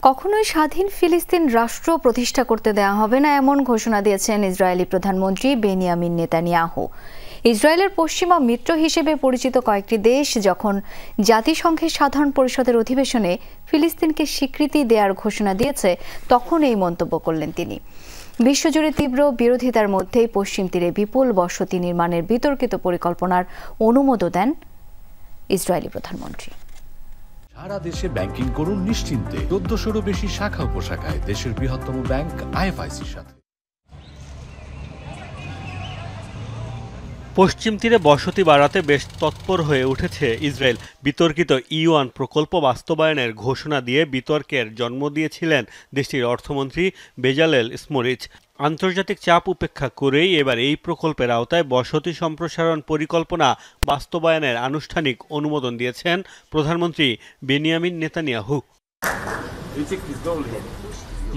কখনোই স্বাধীন ফিলিস্তিন রাষ্ট্র প্রতিষ্ঠা করতে দেওয়া হবে না, এমন ঘোষণা দিয়েছেন ইসরায়েলি প্রধানমন্ত্রী বেনিয়ামিন নেতানিয়াহু। ইসরায়েলের পশ্চিমা মিত্র হিসেবে পরিচিত কয়েকটি দেশ যখন জাতিসংঘের সাধারণ পরিষদের অধিবেশনে ফিলিস্তিনকে স্বীকৃতি দেওয়ার ঘোষণা দিয়েছে, তখন এই মন্তব্য করলেন তিনি। বিশ্বজুড়ে তীব্র বিরোধিতার মধ্যেই পশ্চিম তীরে বিপুল বসতি নির্মাণের বিতর্কিত পরিকল্পনার অনুমোদন দেন ইসরায়েলি প্রধানমন্ত্রী। সারা দেশে ব্যাংকিং করুন নিশ্চিন্তে। ১৪০০-রও বেশি শাখা উপশাখায় দেশের বৃহত্তম ব্যাংক আইএফআইসির সাথে। পশ্চিম তীরে বসতি বাড়াতে বেশ তৎপর হয়ে উঠেছে ইসরায়েল। বিতর্কিত E1 প্রকল্প বাস্তবায়নের ঘোষণা দিয়ে বিতর্কের জন্ম দিয়েছিলেন দেশটির অর্থমন্ত্রী বেজালেল স্মোট্রিচ। আন্তর্জাতিক চাপ উপেক্ষা করেই এবার এই প্রকল্পের আওতায় বসতি সম্প্রসারণ পরিকল্পনা বাস্তবায়নের আনুষ্ঠানিক অনুমোদন দিয়েছেন প্রধানমন্ত্রী বেনিয়ামিন নেতানিয়াহু।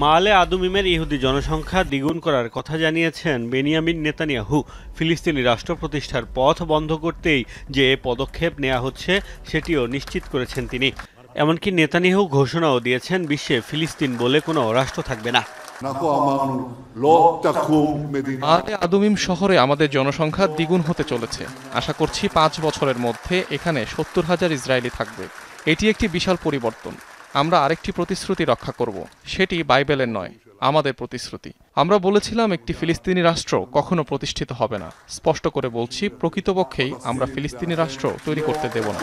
মাআলে আদুমিমের ইহুদি জনসংখ্যা দ্বিগুণ করার কথা জানিয়েছেন বেনিয়ামিন নেতানিয়াহু। ফিলিস্তিনি রাষ্ট্র প্রতিষ্ঠার পথ বন্ধ করতেই যে পদক্ষেপ নেওয়া হচ্ছে সেটিও নিশ্চিত করেছেন তিনি। এমনকি নেতানিয়াহু ঘোষণাও দিয়েছেন বিশ্বে ফিলিস্তিন বলে কোনো রাষ্ট্র থাকবে না। মাআলে আদুমিম শহরে আমাদের জনসংখ্যা দ্বিগুণ হতে চলেছে। আশা করছি 5 বছরের মধ্যে এখানে 70,000 ইসরায়েলি থাকবে। এটি একটি বিশাল পরিবর্তন। আমরা আরেকটি প্রতিশ্রুতি রক্ষা করব, সেটি বাইবেলের নয়, আমাদের প্রতিশ্রুতি। আমরা বলেছিলাম একটি ফিলিস্তিনি রাষ্ট্র কখনো প্রতিষ্ঠিত হবে না। স্পষ্ট করে বলছি, প্রকৃতপক্ষেই আমরা ফিলিস্তিনি রাষ্ট্র তৈরি করতে দেব না।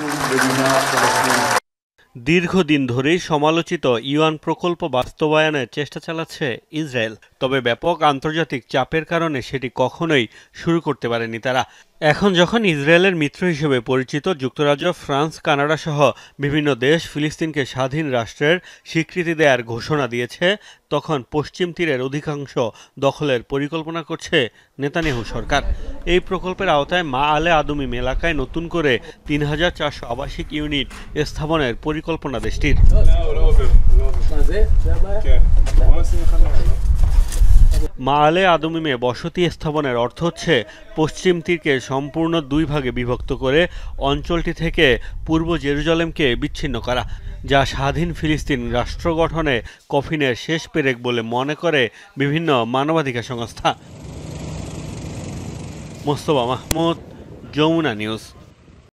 দীর্ঘদিন ধরেই সমালোচিত E1 প্রকল্প বাস্তবায়নের চেষ্টা চালাচ্ছে ইসরায়েল। তবে ব্যাপক আন্তর্জাতিক চাপের কারণে সেটি কখনোই শুরু করতে পারেনি তারা। এখন যখন ইসরায়েলের মিত্র হিসেবে পরিচিত যুক্তরাজ্য, ফ্রান্স, কানাডা সহ বিভিন্ন দেশ ফিলিস্তিনকে স্বাধীন রাষ্ট্রের স্বীকৃতি দেওয়ার ঘোষণা দিয়েছে, তখন পশ্চিম তীরের অধিকাংশ দখলের পরিকল্পনা করছে নেতানিয়াহু সরকার। এই প্রকল্পের আওতায় মাআলে আদুমিম এলাকায় নতুন করে ৩,৪০০ আবাসিক ইউনিট স্থাপনের পরিকল্পনা দেশটির। মাআলে আদুমিমে বসতি স্থাপনের অর্থ হচ্ছে পশ্চিম তীরকে সম্পূর্ণ 2 ভাগে বিভক্ত করে অঞ্চলটি থেকে পূর্ব জেরুজালেমকে বিচ্ছিন্ন করা, যা স্বাধীন ফিলিস্তিন রাষ্ট্র গঠনে কফিনের শেষ পেরেক বলে মনে করে বিভিন্ন মানবাধিকার সংস্থা। মোস্তফা মাহমুদ, যমুনা নিউজ।